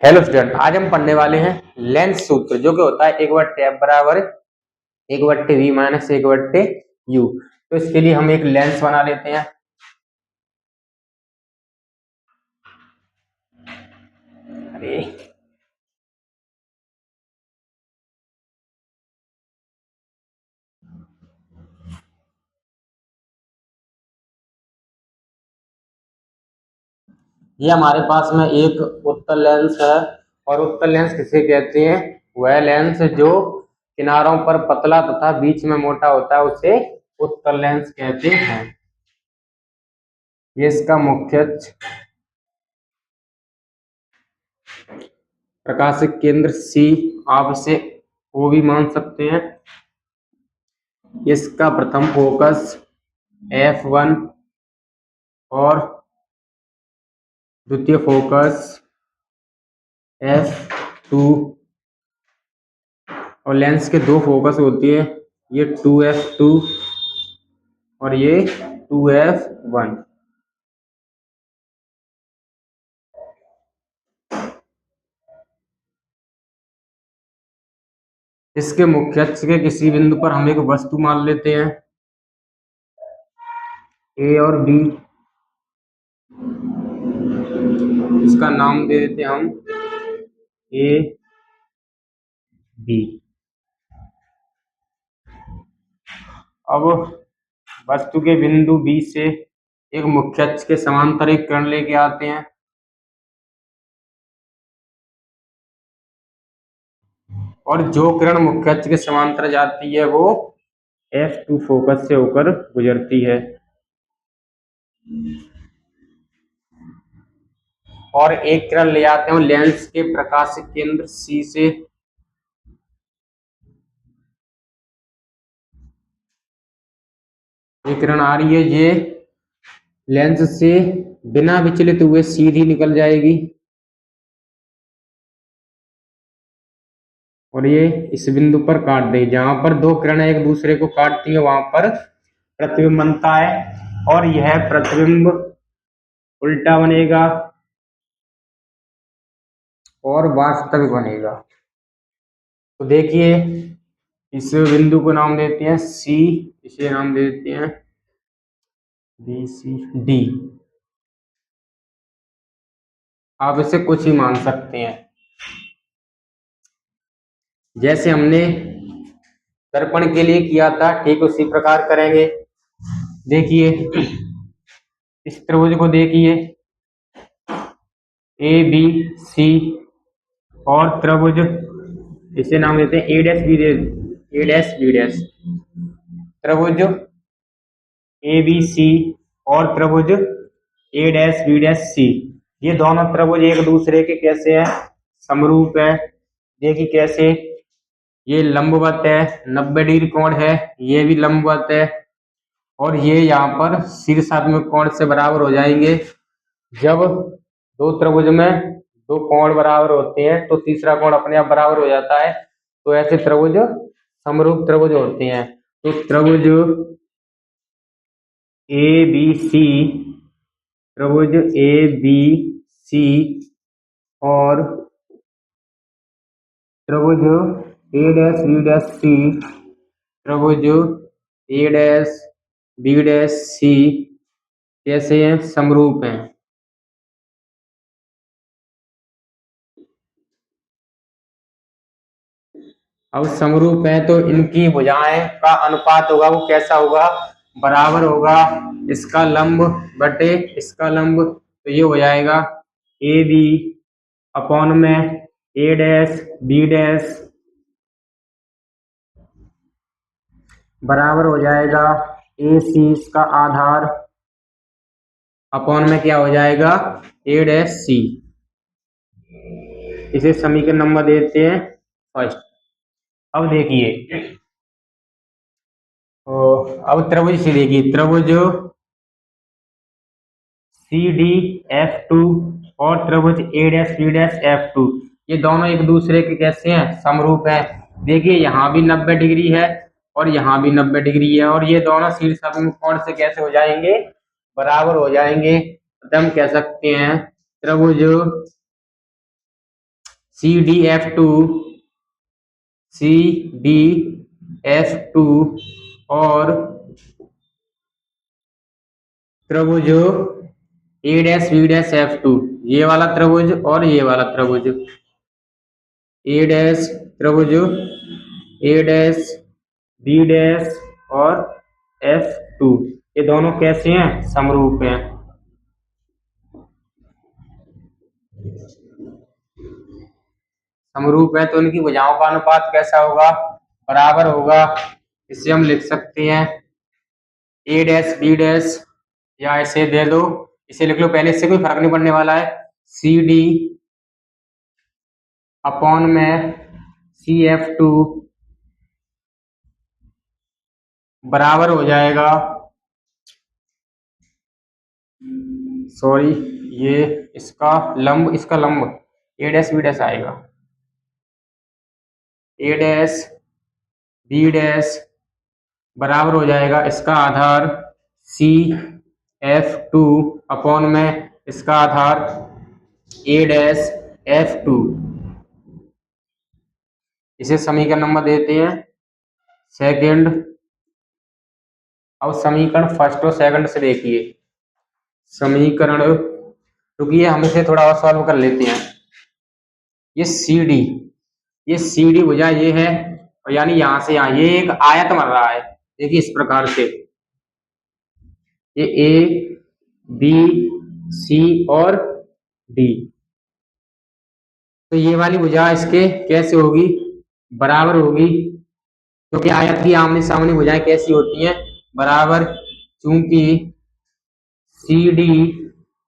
Hello student, आज हम पढ़ने वाले हैं लेंस सूत्र, जो कि होता है 1/f बराबर 1/v माइनस 1/u। तो इसके लिए हम एक लेंस बना लेते हैं। अरे ये हमारे पास में एक उत्तल लेंस है। और उत्तल लेंस किसे कहते हैं? वह लेंस जो किनारों पर पतला तथा बीच में मोटा होता है उसे उत्तल लेंस कहते हैं। ये इसका मुख्य अक्ष, प्रकाशिक केंद्र C, आप इसे O भी मान सकते हैं। इसका प्रथम फोकस F1 और द्वितीय फोकस F2, और लेंस के दो फोकस होती है, ये 2F2 और ये 2F1। इसके मुख्य अक्ष के किसी बिंदु पर हम एक वस्तु मान लेते हैं, A और B। इसका नाम दे देते हैं हम A B। अब वस्तु के बिंदु B से एक मुख्य अक्ष के समांतर एक किरण लेके आते हैं, और जो किरण मुख्य अक्ष के समांतर जाती है वो F2 फोकस से होकर गुजरती है। और एक किरण ले आते हैं लेंस के प्रकाशिक केंद्र C से, ये किरण आ रही है, ये लेंस से बिना विचलित हुए सीधी निकल जाएगी, और ये इस बिंदु पर काट देगी। जहां पर दो किरणें एक दूसरे को काटती है वहां पर प्रतिबिंब बनता है, और यह प्रतिबिंब उल्टा बनेगा और वास्तविक बनेगा। तो देखिए, इस बिंदु को नाम देते हैं C, इसे नाम देते हैं BCD। आप इसे कुछ ही मान सकते हैं। जैसे हमने दर्पण के लिए किया था ठीक उसी प्रकार करेंगे। देखिए, इस त्रिभुज को देखिए, ABC और त्रिभुज, इसे नाम देते हैं A डैश B डैश। त्रिभुज ABC और त्रिभुज A dash B dash C, ये दोनों त्रिभुज एक दूसरे के कैसे हैं? समरूप है। देखिए कैसे, ये लंबवत है, 90 डिग्री कोण है, ये भी लंबवत है, और ये यहाँ पर शीर्षात्मक कोण से बराबर हो जाएंगे। जब दो त्रिभुज में दो कोण बराबर होते हैं तो तीसरा कोण अपने आप बराबर हो जाता है। तो ऐसे त्रिभुज समरूप त्रिभुज होते हैं। तो त्रिभुज ABC, त्रिभुज ABC और त्रिभुज A dash B dash C, त्रिभुज A dash B dash C कैसे हैं? समरूप हैं। अब समरूप है तो इनकी भुजाएं का अनुपात होगा, वो कैसा होगा? बराबर होगा इसका लंब बटे इसका लंब। तो ये हो जाएगा AB अपॉन में A डैश B डैश बराबर हो जाएगा AC, इसका आधार, अपॉन में क्या हो जाएगा? A dash C। इसे समीकरण नंबर देते हैं फर्स्ट। अब देखिए, अब त्रिभुज से देखिए, त्रिभुज CDF2 और त्रिभुज A dash B dash F2, ये दोनों एक दूसरे के कैसे हैं? समरूप हैं। देखिए, यहाँ भी 90 डिग्री है और यहाँ भी 90 डिग्री है, और ये दोनों शीर्षात्मक कोण से कैसे हो जाएंगे? बराबर हो जाएंगे। तो हम कह सकते हैं त्रिभुज CDF2 CDF2 और त्रिभुज A', B', F2, ये वाला त्रिभुज और ये वाला त्रिभुज A' त्रिभुज A', B' और F2, ये दोनों कैसे हैं? समरूप हैं। समरूप है तो इनकी भुजाओं का अनुपात कैसा होगा? बराबर होगा। इसे हम लिख सकते हैं A', B' या ऐसे दे दो, इसे लिख लो पहले, इससे कोई फर्क नहीं पड़ने वाला है। CD अपॉन में CF2 बराबर हो जाएगा, सॉरी ये इसका लंब A', B' आएगा। A', B' बराबर हो जाएगा इसका आधार CF2 अपॉन में इसका आधार A', F2। इसे समीकरण नंबर देते हैं सेकंड। अब समीकरण फर्स्ट और सेकंड से देखिए। समीकरण, रुकिए हम इसे थोड़ा और सॉल्व कर लेते हैं। ये CD भुजा ये है, और यानी यहां से यहां ये एक आयत बन रहा है। देखिए इस प्रकार से ये A, B, C और D, तो ये वाली भुजा इसके कैसे होगी? बराबर होगी, क्योंकि आयत की आमने सामने भुजाएं कैसी होती हैं? बराबर। चूंकि CD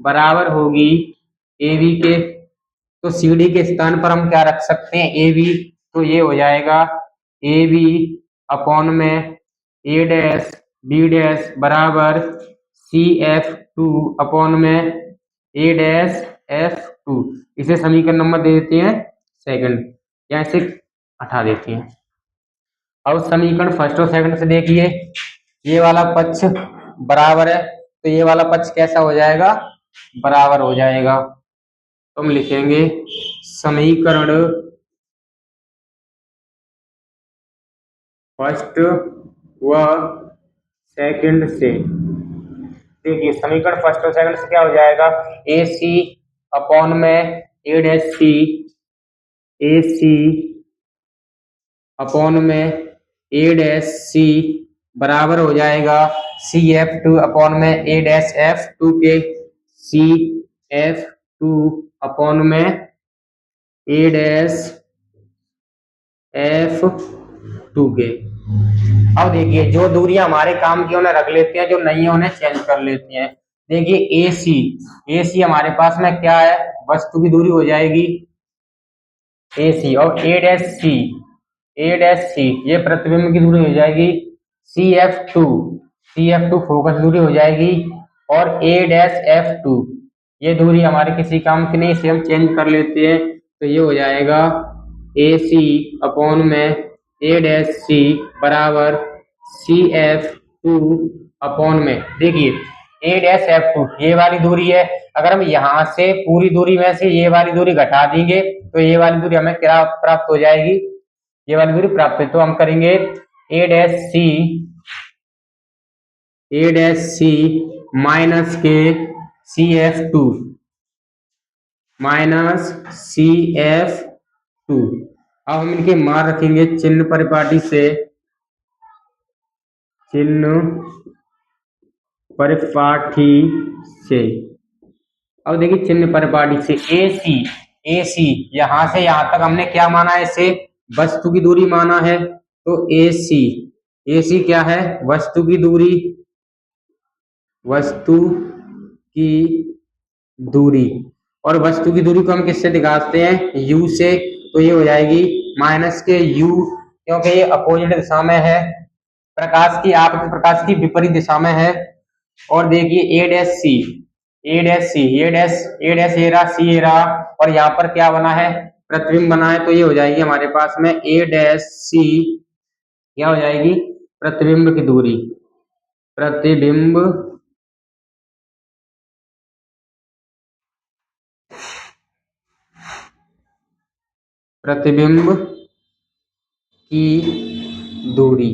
बराबर होगी AB के, तो CD के स्थान पर हम क्या रख सकते हैं? AB। तो ये हो जाएगा AB अपॉन में A', B' बराबर CF2 अपॉन में A', F2। इसे समीकरण नंबर दे देते हैं सेकंड, या इसे हटा देते हैं। अब समीकरण फर्स्ट और सेकंड से देखिए, ये वाला पक्ष बराबर है तो ये वाला पक्ष कैसा हो जाएगा? बराबर हो जाएगा। तो हम लिखेंगे समीकरण फर्स्ट व सेकंड से। देखिए समीकरण फर्स्ट और सेकंड से क्या हो जाएगा? AC अपॉन में A', AC अपॉन में A', बराबर हो जाएगा CF2 अपॉन में A', F2 के, CF2 अपॉन में A', F2 के। अब देखिए जो दूरियां हमारे काम की उन्हें रख लेते हैं, जो नहीं है उन्हें चेंज कर लेते हैं। देखिए AC हमारे पास में क्या है? वस्तु की दूरी हो जाएगी AC, और A', C ये प्रतिबिंब की दूरी हो जाएगी CF2 फोकस दूरी हो जाएगी, और A', F2 ये दूरी हमारे किसी काम की नहीं, इसे हम चेंज कर लेते हैं। तो ये हो जाएगा AC अपॉन में A', बराबर CF2 अपॉन में, देखिए A', F2 ये वाली दूरी है। अगर हम यहाँ से पूरी दूरी में से ये वाली दूरी घटा देंगे तो ये वाली दूरी हमें क्या प्राप्त हो जाएगी? ये वाली दूरी प्राप्त है। तो हम करेंगे A', C माइनस के CF2 माइनस CF2। अब हम इनके मान रखेंगे चिन्ह परिपाटी से, अब देखिए चिन्ह परिपाटी से AC यहां से यहां तक हमने क्या माना है? इसे वस्तु की दूरी माना है। तो AC क्या है? वस्तु की दूरी, और वस्तु की दूरी को हम किससे दिखाते हैं? U से। तो ये हो जाएगी माइनस के U, क्योंकि ये अपोजिट दिशा में है, प्रकाश की विपरीत दिशा में है। और देखिए A', ये रहा, C ये रहा, और यहाँ पर क्या बना है? प्रतिबिंब बना है। तो ये हो जाएगी हमारे पास में A', क्या हो जाएगी? प्रतिबिंब की दूरी, प्रतिबिंब प्रतिबिंब की दूरी,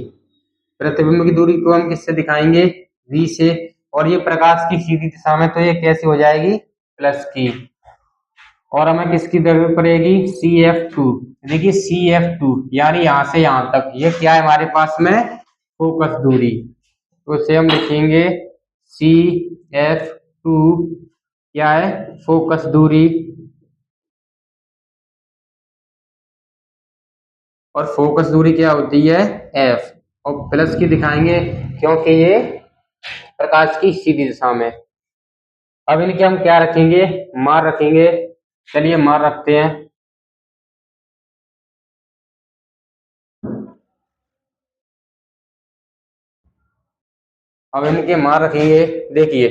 प्रतिबिंब की दूरी को हम किससे दिखाएंगे, v से, और ये प्रकाश की सीधी दिशा में, तो ये कैसे हो जाएगी, प्लस की, और हमें किसकी जरूरत पड़ेगी, CF2। देखिए CF2 यानी यहां से यहां तक, ये क्या है हमारे पास में, फोकस दूरी, तो इसे हम लिखेंगे CF2 क्या है, फोकस दूरी, और फोकस दूरी क्या होती है, F, और प्लस की दिखाएंगे क्योंकि ये प्रकाश की सीधी दिशा में। अब इनके हम क्या रखेंगे, मार रखेंगे, चलिए मार रखते हैं। अब इनके मार रखेंगे, देखिए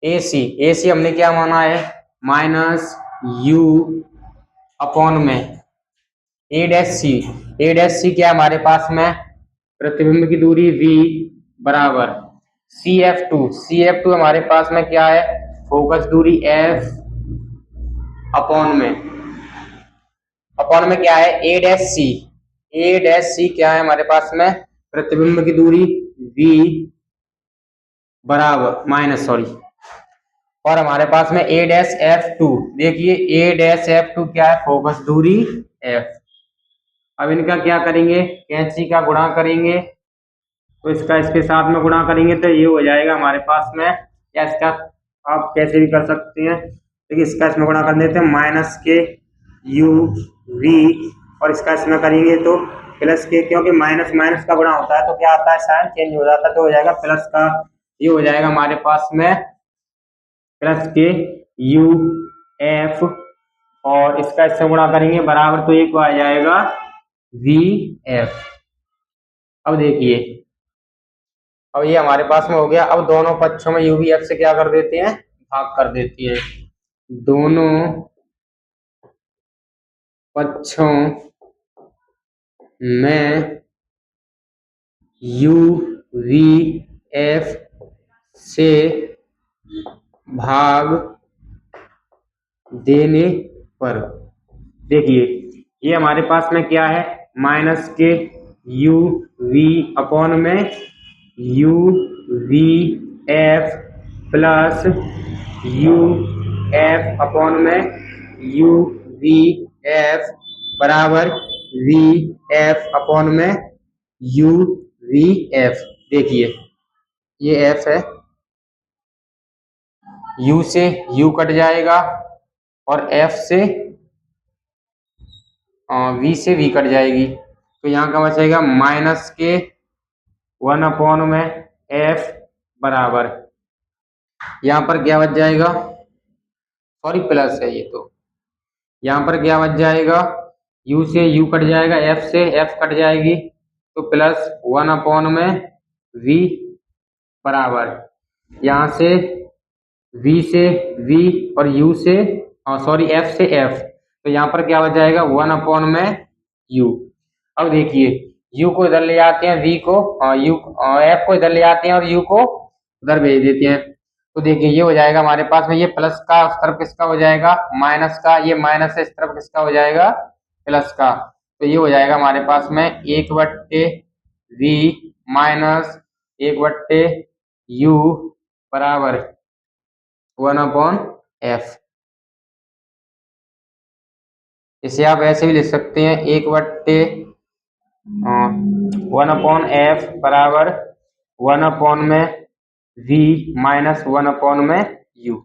AC हमने क्या माना है, -U अपॉन में A', क्या हमारे पास में, प्रतिबिंब की दूरी V बराबर CF2 हमारे पास में क्या है, फोकस दूरी F अपॉन में क्या है, A', क्या है हमारे पास में, प्रतिबिंब की दूरी V बराबर और हमारे पास में A', देखिए A', क्या है, फोकस दूरी F। अब इनका क्या करेंगे, कैंची का गुणा करेंगे, तो इसका इसके साथ में गुणा करेंगे तो ये हो जाएगा हमारे पास में, या इसका आप कैसे भी कर सकते हैं, देखिए इसका इसमें गुणा कर देते हैं -KUV, और इसका इसमें करेंगे तो +K, क्योंकि माइनस माइनस का गुणा होता है तो क्या आता है, साइन चेंज हो जाता है, तो हो जाएगा प्लस का, ये हो जाएगा हमारे पास में +KUF, और इसका इससे गुणा करेंगे बराबर, तो एक आ जाएगा VF। अब देखिए, अब ये हमारे पास में हो गया। अब दोनों पक्षों में UVF से क्या कर देते हैं, भाग कर देती है, दोनों पक्षों में UVF से भाग देने पर, देखिए ये हमारे पास में क्या है, -KUV अपॉन में UVF प्लस UF अपॉन में UVF बराबर VF अपॉन में UVF। देखिए ये F है, U से U कट जाएगा, और F से V से V कट जाएगी, तो यहाँ का बचेगा -1 अपॉन में F बराबर, यहाँ पर क्या बच जाएगा, सॉरी प्लस है ये, तो यहाँ पर क्या बच जाएगा, U से U कट जाएगा, F से F कट जाएगी, तो +1 अपॉन में V बराबर, यहाँ से V से V और U से F से F, तो यहाँ पर क्या बच जाएगा, 1 अपॉन में U। अब देखिए U को इधर ले आते हैं, V को F को इधर ले आते हैं और U को उधर भेज देते हैं, तो देखिए ये हो जाएगा हमारे पास में, ये प्लस का उस तरफ किसका हो जाएगा, माइनस का, ये माइनस है इस तरफ किसका हो जाएगा, प्लस का, तो ये हो जाएगा हमारे पास में 1/V माइनस 1/U बराबर 1/F। इसे आप ऐसे भी लिख सकते हैं, 1/F बराबर 1 अपॉन में V माइनस 1 अपॉन में U।